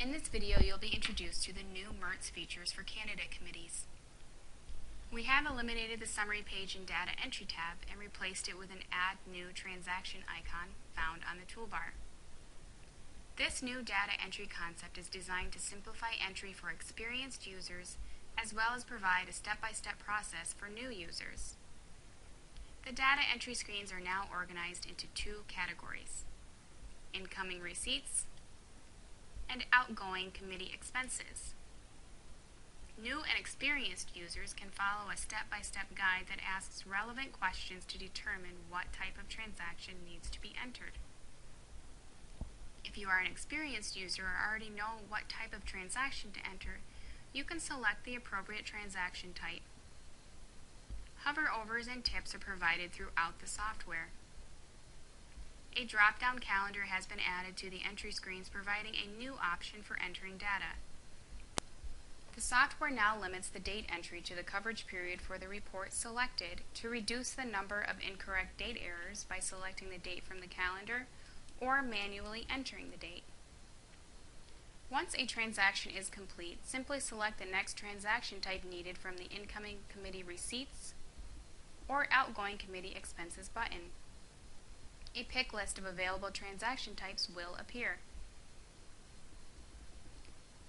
In this video, you'll be introduced to the new MERTS features for candidate committees. We have eliminated the Summary Page and Data Entry tab and replaced it with an Add New Transaction icon found on the toolbar. This new data entry concept is designed to simplify entry for experienced users as well as provide a step-by-step process for new users. The data entry screens are now organized into two categories: incoming receipts and outgoing committee expenses. New and experienced users can follow a step-by-step guide that asks relevant questions to determine what type of transaction needs to be entered. If you are an experienced user or already know what type of transaction to enter, you can select the appropriate transaction type. Hover-overs and tips are provided throughout the software. A drop-down calendar has been added to the entry screens, providing a new option for entering data. The software now limits the date entry to the coverage period for the report selected to reduce the number of incorrect date errors by selecting the date from the calendar or manually entering the date. Once a transaction is complete, simply select the next transaction type needed from the Incoming Committee Receipts or Outgoing Committee Expenses button. A pick list of available transaction types will appear.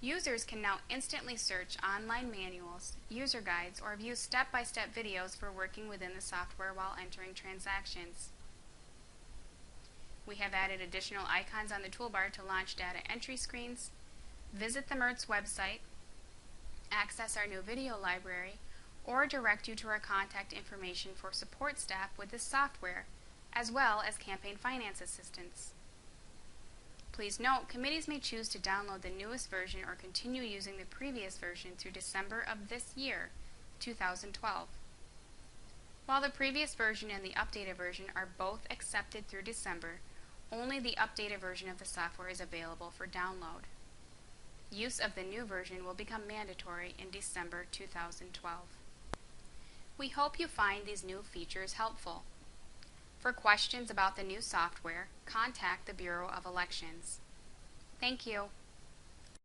Users can now instantly search online manuals, user guides, or view step-by-step videos for working within the software while entering transactions. We have added additional icons on the toolbar to launch data entry screens, visit the MERTS website, access our new video library, or direct you to our contact information for support staff with this software, as well as campaign finance assistance. Please note, committees may choose to download the newest version or continue using the previous version through December of this year, 2012. While the previous version and the updated version are both accepted through December, only the updated version of the software is available for download. Use of the new version will become mandatory in December 2012. We hope you find these new features helpful. For questions about the new software, contact the Bureau of Elections. Thank you.